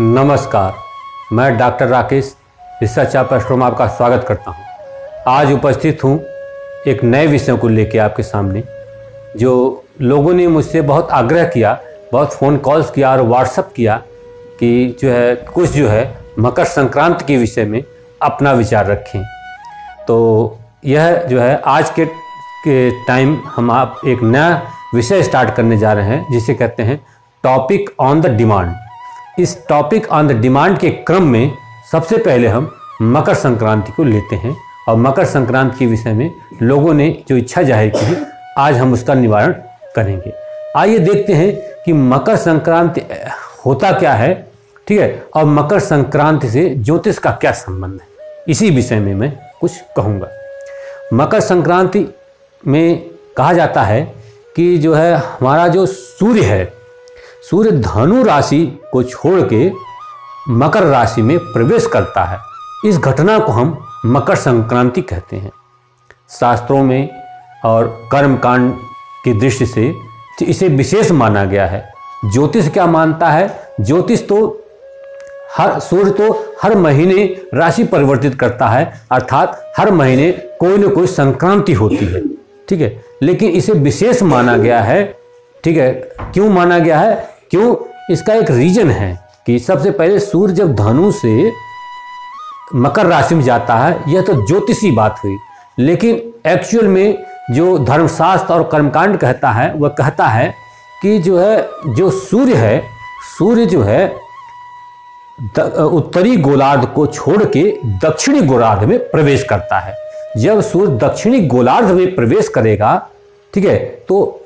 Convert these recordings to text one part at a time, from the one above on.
नमस्कार, मैं doctor Rakesh research of astro में आपका स्वागत करता हूं। आज उपस्थित हूं एक नए विषय को लेकर आपके सामने, जो लोगों ने मुझसे बहुत आग्रह किया, बहुत फ़ोन कॉल्स किया और व्हाट्सअप किया कि कुछ मकर संक्रांति के विषय में अपना विचार रखें। तो यह आज के टाइम हम आप एक नया विषय स्टार्ट करने जा रहे हैं, जिसे कहते हैं टॉपिक ऑन द डिमांड। इस टॉपिक ऑन द डिमांड के क्रम में सबसे पहले हम मकर संक्रांति को लेते हैं और मकर संक्रांति के विषय में लोगों ने जो इच्छा जाहिर की है, आज हम उसका निवारण करेंगे। आइए देखते हैं कि मकर संक्रांति होता क्या है, ठीक है, और मकर संक्रांति से ज्योतिष का क्या संबंध है, इसी विषय में मैं कुछ कहूँगा। मकर संक्रांति में कहा जाता है कि हमारा जो सूर्य है, सूर्य धनु राशि को छोड़ के मकर राशि में प्रवेश करता है। इस घटना को हम मकर संक्रांति कहते हैं। शास्त्रों में और कर्मकांड की दृष्टि से इसे विशेष माना गया है। ज्योतिष क्या मानता है? ज्योतिष तो सूर्य तो हर महीने राशि परिवर्तित करता है, अर्थात हर महीने कोई न कोई संक्रांति होती है, ठीक है। लेकिन इसे विशेष माना गया है, ठीक है। क्यों माना गया है? क्यों? इसका एक रीजन है कि सबसे पहले सूर्य जब धनु से मकर राशि में जाता है, यह तो ज्योतिषी बात हुई, लेकिन एक्चुअल में जो धर्मशास्त्र और कर्मकांड कहता है, वह कहता है कि जो सूर्य है, सूर्य उत्तरी गोलार्ध को छोड़ के दक्षिणी गोलार्ध में प्रवेश करता है। जब सूर्य दक्षिणी गोलार्ध में प्रवेश करेगा, ठीक है, तो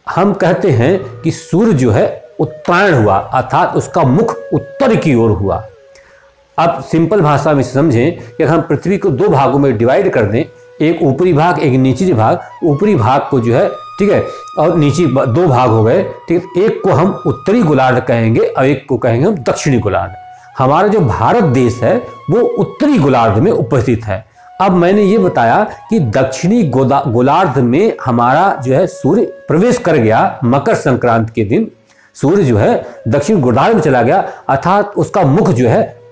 हम कहते हैं कि सूर्य उत्तरायण हुआ, अर्थात उसका मुख उत्तर की ओर हुआ। अब सिंपल भाषा में समझें कि हम पृथ्वी को दो भागों में डिवाइड कर दें, एक ऊपरी भाग, एक निचली भाग। ऊपरी भाग को ठीक है, और नीचे दो भाग हो गए, ठीक है। एक को हम उत्तरी गोलार्ध कहेंगे और एक को कहेंगे हम दक्षिणी गोलार्ध। हमारा जो भारत देश है वो उत्तरी गोलार्ध में उपस्थित है। अब मैंने ये बताया कि दक्षिणी गोलार्ध में हमारा सूर्य प्रवेश कर गया। मकर संक्रांति के दिन सूर्य दक्षिण गोलार्ध में चला गया, अर्थात उसका मुख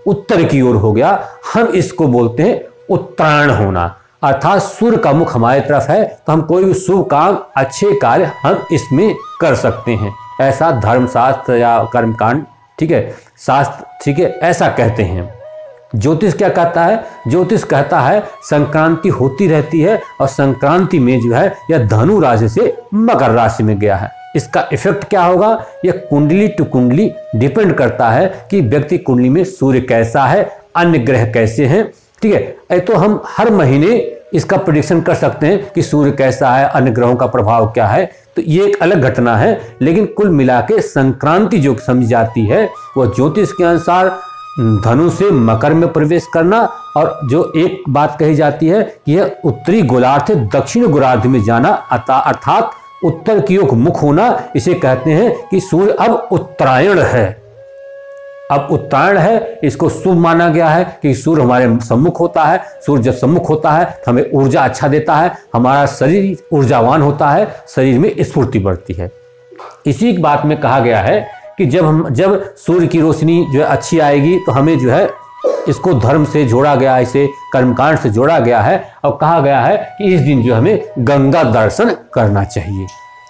उत्तर की ओर हो गया। हम इसको बोलते हैं उत्तरायण होना, अर्थात सूर्य का मुख हमारी तरफ है, तो हम कोई भी शुभ काम, अच्छे कार्य हम इसमें कर सकते हैं। ऐसा धर्मशास्त्र या कर्मकांड, ठीक है, शास्त्र, ठीक है, ऐसा कहते हैं। ज्योतिष क्या कहता है? ज्योतिष कहता है संक्रांति होती रहती है और संक्रांति में यह धनु राशि से मकर राशि में गया है। इसका इफेक्ट क्या होगा? यह कुंडली टू कुंडली डिपेंड करता है कि व्यक्ति कुंडली में सूर्य कैसा है, अन्य ग्रह कैसे हैं, ठीक है। तो हम हर महीने इसका प्रेडिक्शन कर सकते हैं कि सूर्य कैसा है, अन्य ग्रहों का प्रभाव क्या है। तो ये एक अलग घटना है, लेकिन कुल मिला के संक्रांति जो समझी जाती है वह ज्योतिष के अनुसार धनु से मकर में प्रवेश करना, और जो एक बात कही जाती है कि यह उत्तरी गोलार्ध से दक्षिण गोलार्ध में जाना, अर्थात उत्तर की ओर मुख होना। इसे कहते हैं कि सूर्य अब उत्तरायण है। अब उत्तरायण है, इसको शुभ माना गया है कि सूर्य हमारे सम्मुख होता है। सूर्य जब सम्मुख होता है तो हमें ऊर्जा अच्छा देता है, हमारा शरीर ऊर्जावान होता है, शरीर में स्फूर्ति बढ़ती है। इसी बात में कहा गया है कि जब सूर्य की रोशनी अच्छी आएगी तो हमें इसको धर्म से जोड़ा गया है, इसे कर्मकांड से जोड़ा गया है, और कहा गया है कि इस दिन हमें गंगा दर्शन करना चाहिए।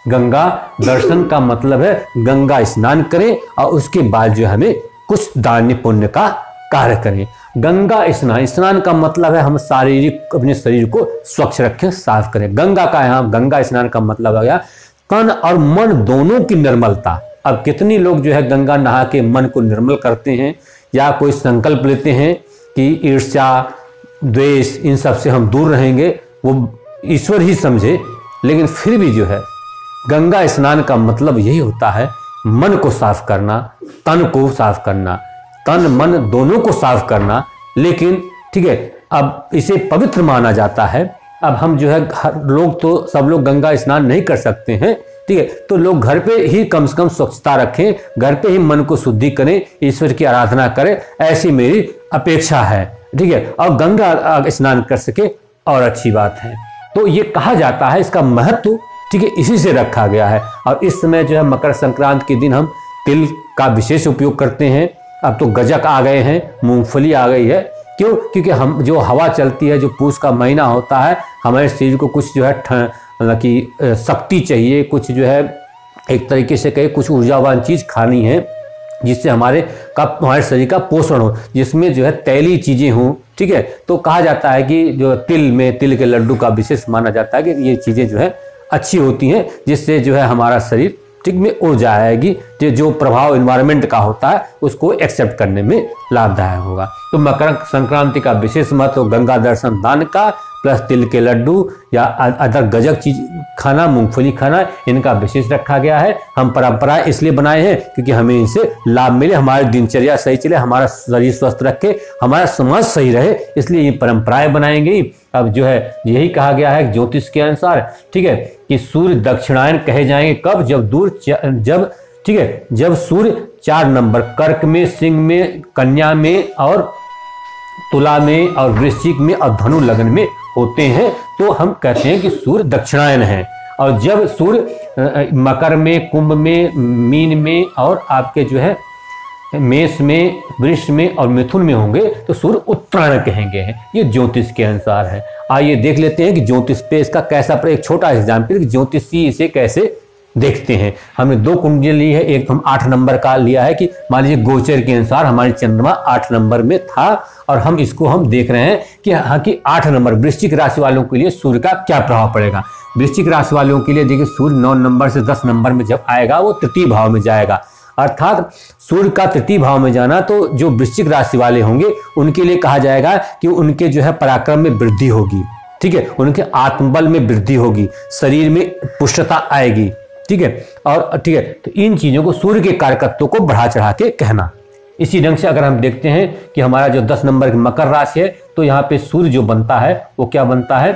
गंगा दर्शन का मतलब है गंगा स्नान करें और उसके बाद हमें कुछ दान पुण्य का कार्य करें। गंगा स्नान का मतलब है हम शारीरिक अपने शरीर को स्वच्छ रखें, साफ करें। गंगा का यहाँ गंगा स्नान का मतलब आ गया तन और मन दोनों की निर्मलता। अब कितनी लोग गंगा नहा के मन को निर्मल करते हैं, या कोई संकल्प लेते हैं कि ईर्ष्या, द्वेष, इन सब से हम दूर रहेंगे, वो ईश्वर ही समझे। लेकिन फिर भी गंगा स्नान का मतलब यही होता है मन को साफ करना, तन को साफ करना, तन मन दोनों को साफ करना। लेकिन ठीक है, अब इसे पवित्र माना जाता है। अब हम लोग तो सब लोग गंगा स्नान नहीं कर सकते हैं, ठीक है, तो लोग घर पे ही कम से कम स्वच्छता रखें, घर पे ही मन को शुद्धि करें, ईश्वर की आराधना करें, ऐसी मेरी अपेक्षा है, ठीक है। और गंगा स्नान कर सके और अच्छी बात है। तो ये कहा जाता है, इसका महत्व, ठीक है, इसी से रखा गया है। और इस समय मकर संक्रांति के दिन हम तिल का विशेष उपयोग करते हैं, अब तो गजक आ गए हैं, मूंगफली आ गई है। क्यों? क्योंकि हम जो हवा चलती है, जो पूस का महीना होता है, हमारे शरीर को कुछ जो है मतलब कि शक्ति चाहिए, कुछ जो है एक तरीके से कहे कुछ ऊर्जावान चीज़ खानी है जिससे हमारे शरीर का पोषण हो, जिसमें जो है तैलीय चीज़ें हों। ठीक है, तो कहा जाता है कि जो तिल के लड्डू का विशेष माना जाता है कि ये चीज़ें जो है अच्छी होती हैं, जिससे जो है हमारा शरीर ठीक में ऊर्जा आएगी, जो प्रभाव इन्वायरमेंट का होता है उसको एक्सेप्ट करने में लाभदायक होगा। तो मकर संक्रांति का विशेष महत्व गंगा दर्शन दान का, प्लस तिल के लड्डू या अदर गजक चीज खाना, मूंगफली खाना, इनका विशेष रखा गया है। हम परंपराएं इसलिए बनाए हैं क्योंकि हमें इनसे लाभ मिले, हमारी दिनचर्या सही चले, हमारा शरीर स्वस्थ रखे, हमारा समाज सही रहे, इसलिए ये परंपराएं बनाई गई। अब जो है यही कहा गया है ज्योतिष के अनुसार, ठीक है, कि सूर्य दक्षिणायन कहे जाएंगे कब? जब ठीक है, जब सूर्य 4 नंबर कर्क में, सिंह में, कन्या में और तुला में और वृश्चिक में और धनु लग्न में होते हैं तो हम कहते हैं कि सूर्य दक्षिणायन है। और जब सूर्य मकर में, कुंभ में, मीन में और आपके जो है मेष में, वृष में और मिथुन में होंगे तो सूर्य उत्तरायण कहेंगे हैं। ये ज्योतिष के अनुसार है। आइए देख लेते हैं कि ज्योतिष पे इसका कैसा, एक छोटा एग्जाम्पल, ज्योतिषी इसे कैसे देखते हैं। हमने 2 कुंडली ली है, एक हम 8 नंबर का लिया है कि मान लीजिए गोचर के अनुसार हमारी चंद्रमा 8 नंबर में था और हम इसको हम देख रहे हैं कि हाँ कि 8 नंबर वृश्चिक राशि वालों के लिए सूर्य का क्या प्रभाव पड़ेगा। वृश्चिक राशि वालों के लिए देखिए सूर्य 9 नंबर से 10 नंबर में जब आएगा वो तृतीय भाव में जाएगा, अर्थात सूर्य का तृतीय भाव में जाना तो जो वृश्चिक राशि वाले होंगे उनके लिए कहा जाएगा कि उनके जो है पराक्रम में वृद्धि होगी। ठीक है, उनके आत्मबल में वृद्धि होगी, शरीर में पुष्टता आएगी। ठीक है, और ठीक है, तो इन चीजों को सूर्य के कारकत्व को बढ़ा चढ़ा के कहना। इसी ढंग से अगर हम देखते हैं कि हमारा जो 10 नंबर की मकर राशि है तो यहाँ पे सूर्य जो बनता है वो क्या बनता है?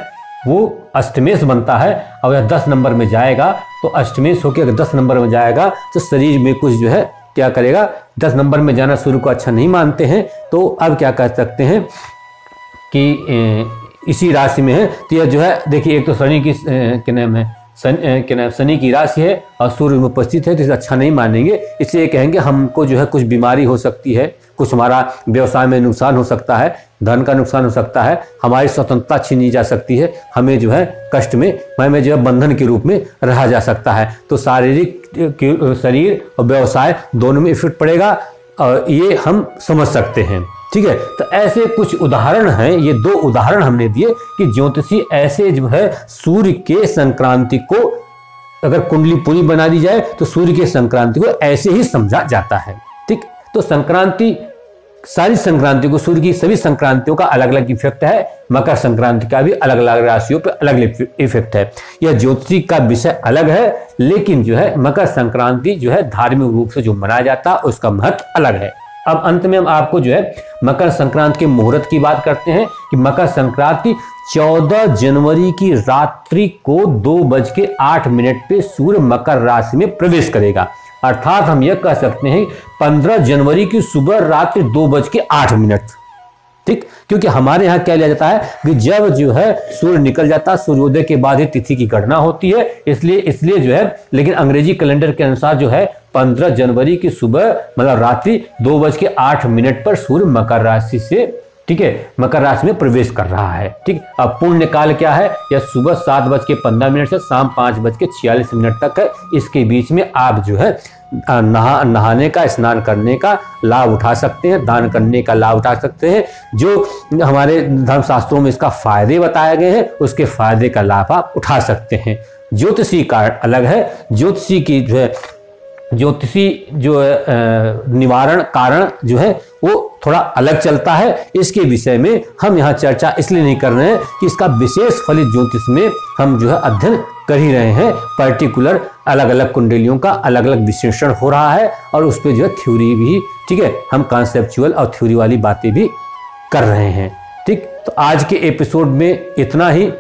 वो अष्टमेश बनता है। और यह 10 नंबर में जाएगा तो अष्टमेश होकर अगर 10 नंबर में जाएगा तो शरीर में कुछ जो है क्या करेगा? 10 नंबर में जाना सूर्य को अच्छा नहीं मानते हैं, तो अब क्या कह सकते हैं कि इसी राशि में है तो यह जो है देखिए, एक तो शनि की क्या नाम है, शनि की राशि है और सूर्य में उपस्थित है तो इसे अच्छा नहीं मानेंगे। इसलिए कहेंगे हमको जो है कुछ बीमारी हो सकती है, कुछ हमारा व्यवसाय में नुकसान हो सकता है, धन का नुकसान हो सकता है, हमारी स्वतंत्रता छीनी जा सकती है, हमें जो है कष्ट में जो है बंधन के रूप में रहा जा सकता है। तो शारीरिक शरीर और व्यवसाय दोनों में इफेक्ट पड़ेगा और ये हम समझ सकते हैं। ठीक है, तो ऐसे कुछ उदाहरण हैं, ये 2 उदाहरण हमने दिए कि ज्योतिषी ऐसे जो है सूर्य के संक्रांति को अगर कुंडली पूरी बना दी जाए तो सूर्य के संक्रांति को ऐसे ही समझा जाता है। ठीक, तो संक्रांति, सारी संक्रांति को, सूर्य की सभी संक्रांतियों का अलग अलग इफेक्ट है, मकर संक्रांति का भी अलग अलग राशियों पर अलग अलग इफेक्ट है। यह ज्योतिषी का विषय अलग है, लेकिन जो है मकर संक्रांति जो है धार्मिक रूप से जो मनाया जाता है उसका महत्व अलग है। अब अंत में हम आपको जो है मकर संक्रांति के मुहूर्त की बात करते हैं कि मकर संक्रांति 14 जनवरी की रात्रि को 2:08 पे सूर्य मकर राशि में प्रवेश करेगा। अर्थात हम यह कह सकते हैं 15 जनवरी की सुबह रात्रि 2:08। ठीक, क्योंकि हमारे यहाँ क्या लिया जाता है कि जब जो है सूर्य निकल जाता है, सूर्योदय के बाद ही तिथि की गणना होती है, इसलिए जो है, लेकिन अंग्रेजी कैलेंडर के अनुसार जो है 15 जनवरी की सुबह मतलब रात्रि 2:08 पर सूर्य मकर राशि से, ठीक है, मकर राशि में प्रवेश कर रहा है। ठीक, अब पुण्य काल क्या है? यह सुबह 7:15 से शाम 5:46 तक है। इसके बीच में आप जो है नहाने का, स्नान करने का लाभ उठा सकते हैं, दान करने का लाभ उठा सकते हैं। जो हमारे धर्मशास्त्रों में इसका फायदे बताए गए हैं उसके फायदे का लाभ आप उठा सकते हैं। ज्योतिषी कारण अलग है, ज्योतिषी की जो है निवारण कारण जो है वो थोड़ा अलग चलता है। इसके विषय में हम यहाँ चर्चा इसलिए नहीं कर रहे हैं कि इसका विशेष फलित ज्योतिष में हम जो है अध्ययन कर ही रहे हैं। पर्टिकुलर अलग अलग कुंडलियों का अलग अलग विश्लेषण हो रहा है और उस पर जो है थ्योरी भी, ठीक है, हम कॉन्सेप्चुअल और थ्योरी वाली बातें भी कर रहे हैं। ठीक, तो आज के एपिसोड में इतना ही।